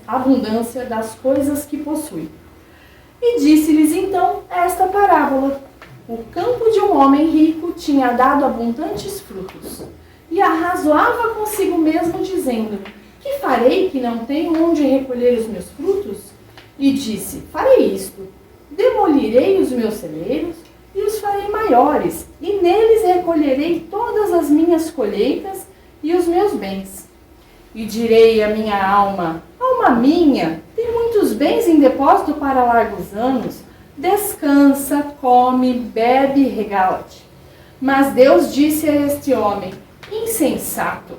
abundância das coisas que possui. E disse-lhes então esta parábola: O campo de um homem rico tinha dado abundantes frutos. E arrazoava consigo mesmo, dizendo: Que farei que não tenho onde recolher os meus frutos? E disse: Farei isto: demolirei os meus celeiros e os farei maiores, e neles recolherei todas as minhas colheitas e os meus bens. E direi à minha alma: Alma minha, tem muitos bens em depósito para largos anos. Descansa, come, bebe e regala-te. Mas Deus disse a este homem: Insensato,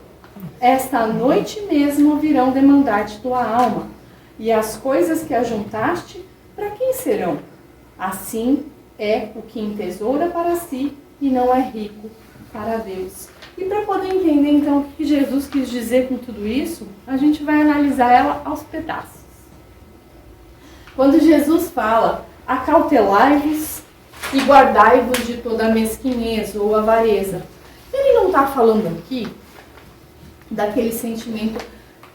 esta noite mesmo virão demandar-te tua alma, e as coisas que ajuntaste, para quem serão? Assim é o que entesoura para si e não é rico para Deus. E para poder entender então o que Jesus quis dizer com tudo isso, a gente vai analisar ela aos pedaços. Quando Jesus fala: acautelai-vos e guardai-vos de toda mesquinhez ou avareza, ele não está falando aqui daquele sentimento,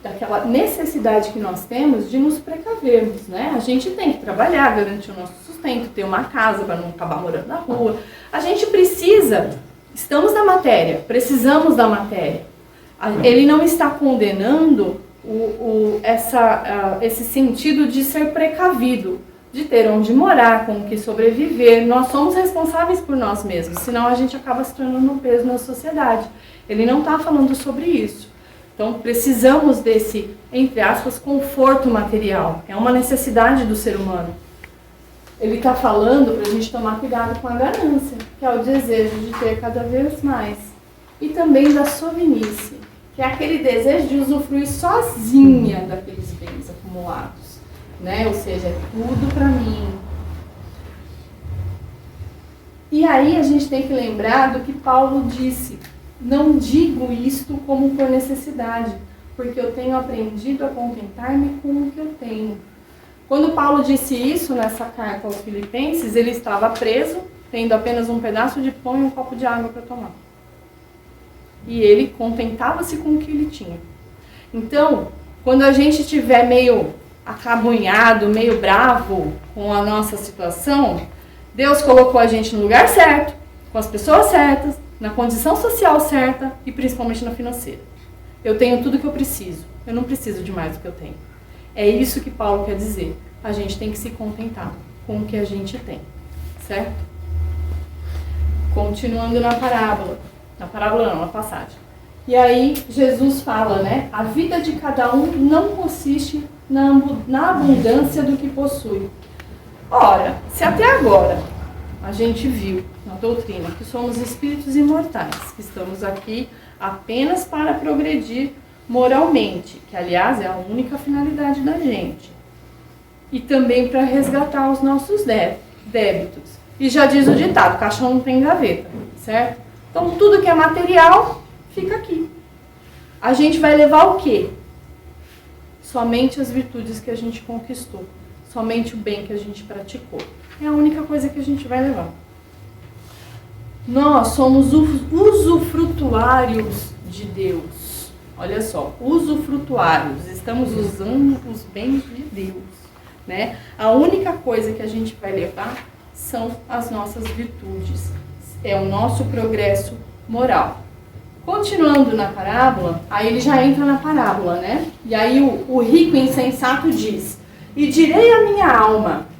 daquela necessidade que nós temos de nos precavermos, né? A gente tem que trabalhar, garantir o nosso sustento, ter uma casa para não acabar morando na rua. A gente precisa, estamos na matéria, precisamos da matéria. Ele não está condenando esse sentido de ser precavido, de ter onde morar, com o que sobreviver. Nós somos responsáveis por nós mesmos, senão a gente acaba se tornando um peso na sociedade. Ele não está falando sobre isso. Então, precisamos desse, entre aspas, conforto material. É uma necessidade do ser humano. Ele está falando para a gente tomar cuidado com a ganância, que é o desejo de ter cada vez mais. E também da sovinice, que é aquele desejo de usufruir sozinha daqueles bens acumulados, né? Ou seja, é tudo para mim. E aí a gente tem que lembrar do que Paulo disse: não digo isto como por necessidade, porque eu tenho aprendido a contentar-me com o que eu tenho. Quando Paulo disse isso nessa carta aos Filipenses, ele estava preso, tendo apenas um pedaço de pão e um copo de água para tomar. E ele contentava-se com o que ele tinha. Então, quando a gente estiver meio acabunhado, meio bravo com a nossa situação, Deus colocou a gente no lugar certo, com as pessoas certas, na condição social certa e principalmente na financeira. Eu tenho tudo que eu preciso. Eu não preciso de mais do que eu tenho. É isso que Paulo quer dizer. A gente tem que se contentar com o que a gente tem. Certo? Continuando na parábola. Na parábola não, na passagem. E aí Jesus fala, né? A vida de cada um não consiste na abundância do que possui. Ora, se até agora a gente viu na doutrina que somos espíritos imortais, que estamos aqui apenas para progredir moralmente, que aliás é a única finalidade da gente, e também para resgatar os nossos débitos. E já diz o ditado: caixão não tem gaveta, certo? Então tudo que é material fica aqui. A gente vai levar o quê? Somente as virtudes que a gente conquistou, somente o bem que a gente praticou. É a única coisa que a gente vai levar. Nós somos usufrutuários de Deus. olha só, usufrutuários, estamos usando os bens de Deus, né? A única coisa que a gente vai levar são as nossas virtudes, é o nosso progresso moral. Continuando na parábola, aí ele já entra na parábola, né? E aí o rico insensato diz: e direi à minha alma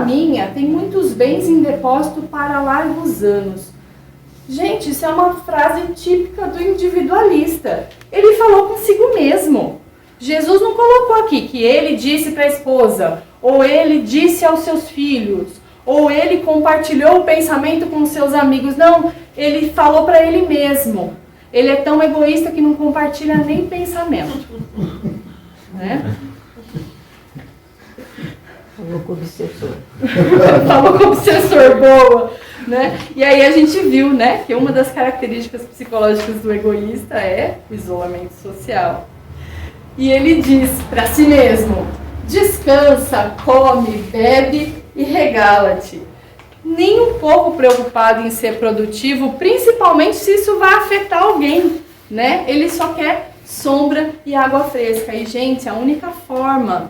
minha tem muitos bens em depósito para largos anos. Gente, isso é uma frase típica do individualista. Ele falou consigo mesmo. Jesus não colocou aqui que ele disse para a esposa, ou ele disse aos seus filhos, ou ele compartilhou o pensamento com seus amigos. Não, ele falou para ele mesmo. Ele é tão egoísta que não compartilha nem pensamento. Né?
Falou com o obsessor.
Falou com o obsessor, boa. Né? E aí a gente viu, né, que uma das características psicológicas do egoísta é o isolamento social. E ele diz para si mesmo: descansa, come, bebe e regala-te. Nem um pouco preocupado em ser produtivo, principalmente se isso vai afetar alguém, né? Ele só quer sombra e água fresca. E, gente, a única forma,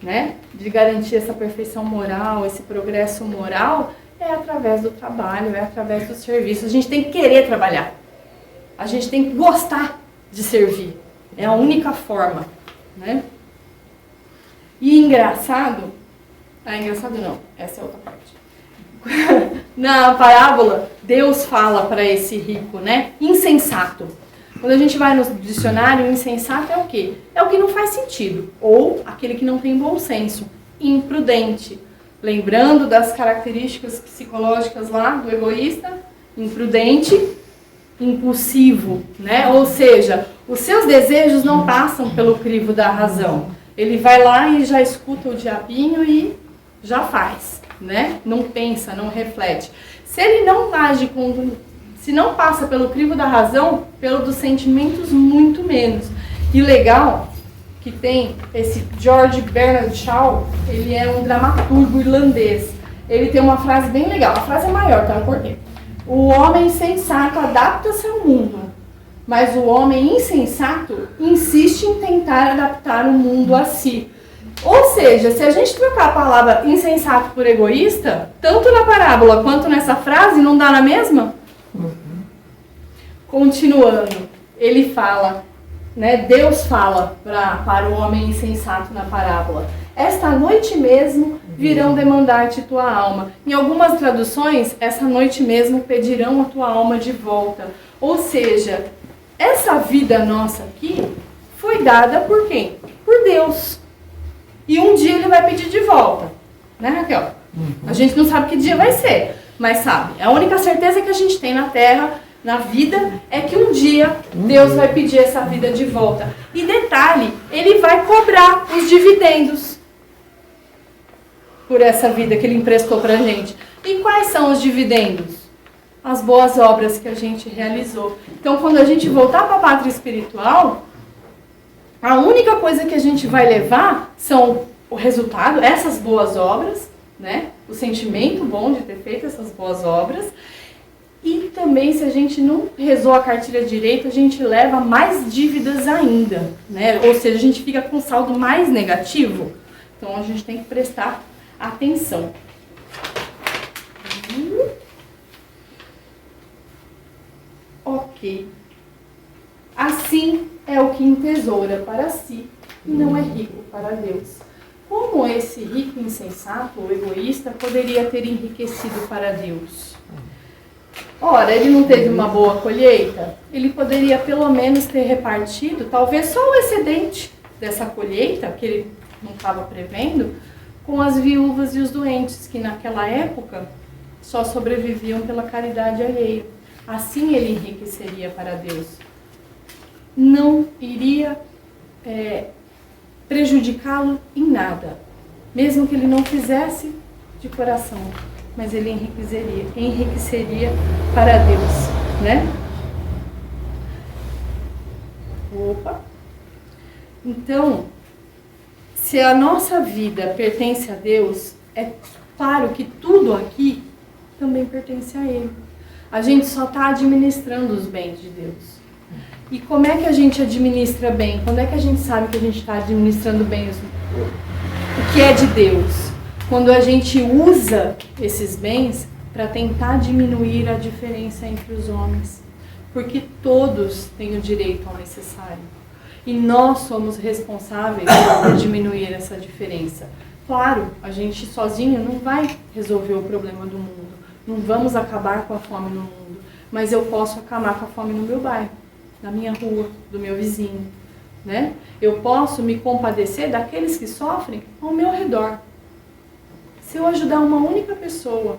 né, de garantir essa perfeição moral, esse progresso moral, é através do trabalho, é através do serviço. A gente tem que querer trabalhar. A gente tem que gostar de servir. É a única forma, né? E engraçado não, essa é outra parte. Na parábola, Deus fala para esse rico, né? Insensato. Quando a gente vai no dicionário, insensato é o quê? É o que não faz sentido. Ou aquele que não tem bom senso. Imprudente. Lembrando das características psicológicas lá do egoísta, imprudente, impulsivo, né? Ou seja, os seus desejos não passam pelo crivo da razão. Ele vai lá e já escuta o diabinho e já faz, né? Não pensa, não reflete. Se ele não age se não passa pelo crivo da razão, pelo dos sentimentos, muito menos. E legal que tem esse George Bernard Shaw, ele é um dramaturgo irlandês. Ele tem uma frase bem legal. A frase é maior, tá? Eu cortei. O homem sensato adapta-se ao mundo, mas o homem insensato insiste em tentar adaptar o mundo a si. Ou seja, se a gente trocar a palavra insensato por egoísta, tanto na parábola quanto nessa frase, não dá na mesma? Continuando, ele fala, né, Deus fala para o homem insensato na parábola: esta noite mesmo virão demandar-te tua alma. Em algumas traduções, essa noite mesmo pedirão a tua alma de volta. Ou seja, essa vida nossa aqui foi dada por quem? Por Deus. E um dia ele vai pedir de volta. Né, Raquel? A gente não sabe que dia vai ser, mas sabe, a única certeza que a gente tem na Terra, na vida, é que um dia Deus vai pedir essa vida de volta. E detalhe, ele vai cobrar os dividendos por essa vida que ele emprestou pra gente. E quais são os dividendos? As boas obras que a gente realizou. Então, quando a gente voltar para a pátria espiritual, a única coisa que a gente vai levar são o resultado, essas boas obras, né? O sentimento bom de ter feito essas boas obras. E também, se a gente não rezou a cartilha direito, a gente leva mais dívidas ainda, né? Ou seja, a gente fica com saldo mais negativo. Então, a gente tem que prestar atenção. Ok. Assim é o que entesoura para si e não é rico para Deus. Como esse rico insensato ou egoísta poderia ter enriquecido para Deus? Ora, ele não teve uma boa colheita? Ele poderia pelo menos ter repartido, talvez só o excedente dessa colheita, que ele não estava prevendo, com as viúvas e os doentes, que naquela época só sobreviviam pela caridade alheia. Assim ele enriqueceria para Deus. Não iria prejudicá-lo em nada, mesmo que ele não fizesse de coração, mas ele enriqueceria para Deus, né? Opa! Então, se a nossa vida pertence a Deus, é claro que tudo aqui também pertence a Ele. A gente só está administrando os bens de Deus. E como é que a gente administra bem? Quando é que a gente sabe que a gente está administrando bem o que é de Deus? Quando a gente usa esses bens para tentar diminuir a diferença entre os homens. Porque todos têm o direito ao necessário. E nós somos responsáveis por diminuir essa diferença. Claro, a gente sozinho não vai resolver o problema do mundo. Não vamos acabar com a fome no mundo. Mas eu posso acabar com a fome no meu bairro, na minha rua, do meu vizinho. Né? Eu posso me compadecer daqueles que sofrem ao meu redor. Se eu ajudar uma única pessoa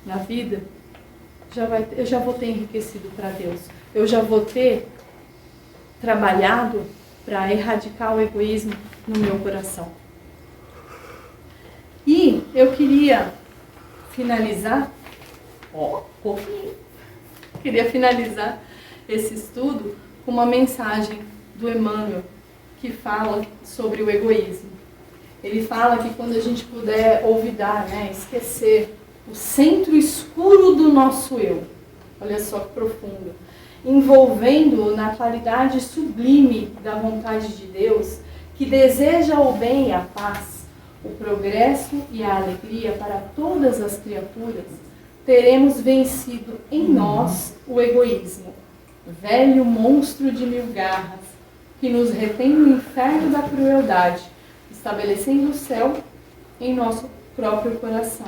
na vida, eu já vou ter enriquecido para Deus. Eu já vou ter trabalhado para erradicar o egoísmo no meu coração. E eu queria finalizar, esse estudo com uma mensagem do Emmanuel, que fala sobre o egoísmo. Ele fala que quando a gente puder olvidar, né, esquecer o centro escuro do nosso eu, olha só que profundo, envolvendo-o na claridade sublime da vontade de Deus, que deseja o bem e a paz, o progresso e a alegria para todas as criaturas, teremos vencido em nós o egoísmo, velho monstro de 1000 garras, que nos retém no inferno da crueldade, estabelecendo o céu em nosso próprio coração.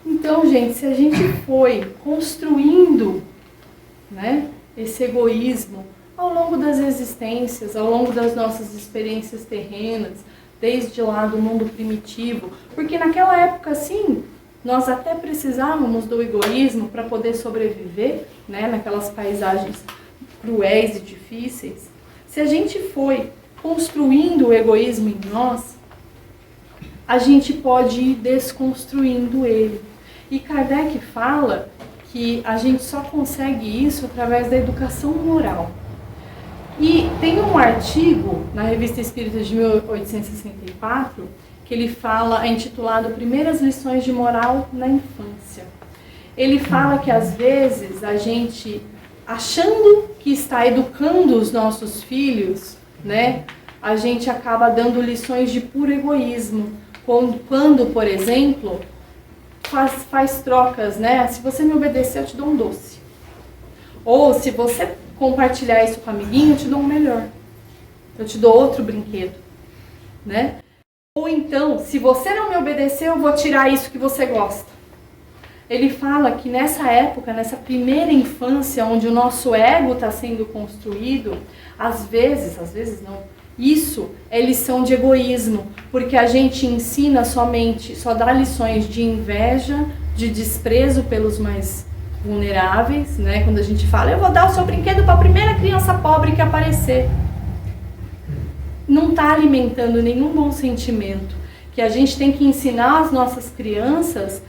Então, gente, se a gente foi construindo, né, esse egoísmo ao longo das existências, ao longo das nossas experiências terrenas, desde lá do mundo primitivo, porque naquela época, sim, nós até precisávamos do egoísmo para poder sobreviver, né, naquelas paisagens cruéis e difíceis. Se a gente foi construindo o egoísmo em nós, a gente pode ir desconstruindo ele. E Kardec fala que a gente só consegue isso através da educação moral. E tem um artigo na Revista Espírita de 1864 que ele fala, é intitulado Primeiras Lições de Moral na Infância. Ele fala que às vezes a gente, achando que está educando os nossos filhos, né, a gente acaba dando lições de puro egoísmo. Quando, por exemplo, faz trocas, né? Se você me obedecer, eu te dou um doce. Ou se você compartilhar isso com o amiguinho, eu te dou um melhor. Eu te dou outro brinquedo, né? Ou então, se você não me obedecer, eu vou tirar isso que você gosta. Ele fala que nessa época, nessa primeira infância, onde o nosso ego está sendo construído, às vezes não, isso é lição de egoísmo, porque a gente ensina só dá lições de inveja, de desprezo pelos mais vulneráveis, né? Quando a gente fala, eu vou dar o seu brinquedo para a primeira criança pobre que aparecer. Não está alimentando nenhum bom sentimento, que a gente tem que ensinar às nossas crianças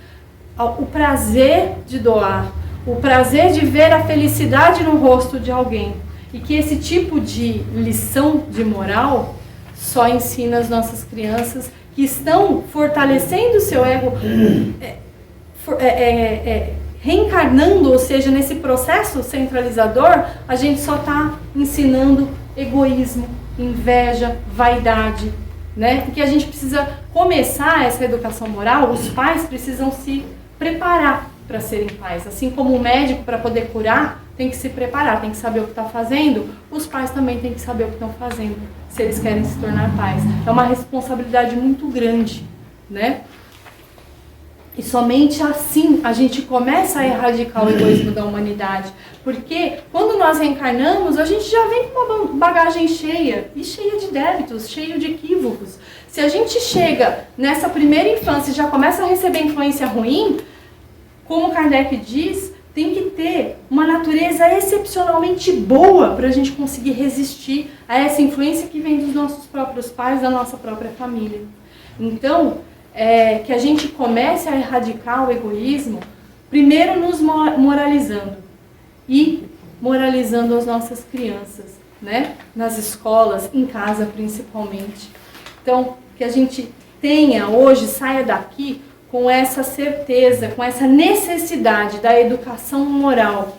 o prazer de doar, o prazer de ver a felicidade no rosto de alguém. E que esse tipo de lição de moral só ensina as nossas crianças que estão fortalecendo o seu ego, reencarnando, ou seja, nesse processo centralizador, a gente só está ensinando egoísmo, inveja, vaidade, né? E que a gente precisa começar essa educação moral, os pais precisam se preparar para serem pais. Assim como o médico, para poder curar, tem que se preparar, tem que saber o que está fazendo, os pais também têm que saber o que estão fazendo, se eles querem se tornar pais. É uma responsabilidade muito grande, né? E somente assim a gente começa a erradicar o egoísmo da humanidade. Porque quando nós reencarnamos, a gente já vem com uma bagagem cheia, e cheia de débitos, cheia de equívocos. Se a gente chega nessa primeira infância e já começa a receber influência ruim, como Kardec diz, tem que ter uma natureza excepcionalmente boa para a gente conseguir resistir a essa influência que vem dos nossos próprios pais, da nossa própria família. Então, que a gente comece a erradicar o egoísmo, primeiro nos moralizando e moralizando as nossas crianças, né? Nas escolas, em casa principalmente. Então, que a gente tenha hoje, saia daqui com essa certeza, com essa necessidade da educação moral,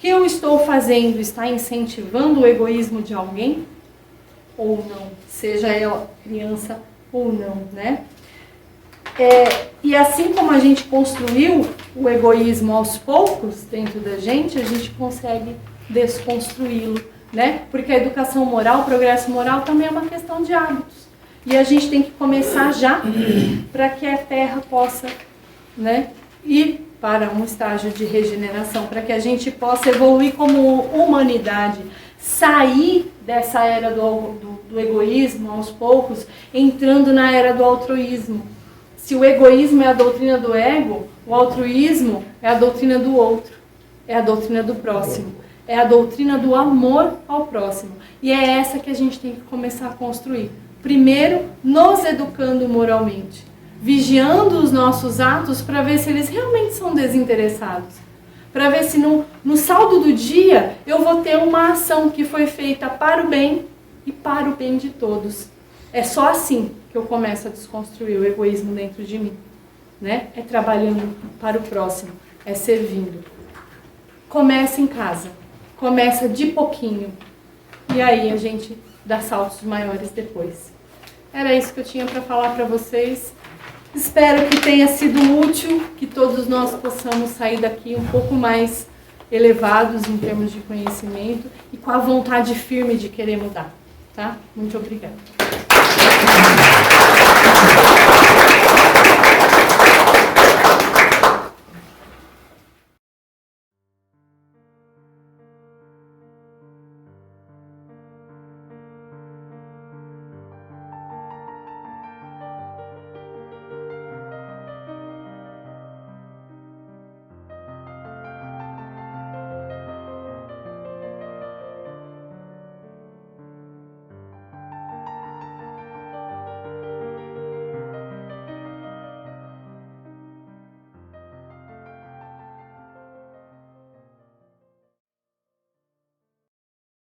que eu estou fazendo está incentivando o egoísmo de alguém? Ou não? Seja ela criança ou não, né? E assim como a gente construiu o egoísmo aos poucos dentro da gente, a gente consegue desconstruí-lo, né? Porque a educação moral, o progresso moral também é uma questão de hábitos. E a gente tem que começar já para que a Terra possa, né, ir para um estágio de regeneração, para que a gente possa evoluir como humanidade, sair dessa era do egoísmo aos poucos, entrando na era do altruísmo. Se o egoísmo é a doutrina do ego, o altruísmo é a doutrina do outro, é a doutrina do próximo, é a doutrina do amor ao próximo. E é essa que a gente tem que começar a construir. Primeiro, nos educando moralmente, vigiando os nossos atos para ver se eles realmente são desinteressados. Para ver se no saldo do dia eu vou ter uma ação que foi feita para o bem e para o bem de todos. É só assim que eu começo a desconstruir o egoísmo dentro de mim, né? É trabalhando para o próximo, é servindo. Começa em casa, começa de pouquinho e aí a gente dá saltos maiores depois. Era isso que eu tinha para falar para vocês. Espero que tenha sido útil, que todos nós possamos sair daqui um pouco mais elevados em termos de conhecimento e com a vontade firme de querer mudar, tá? Muito obrigada.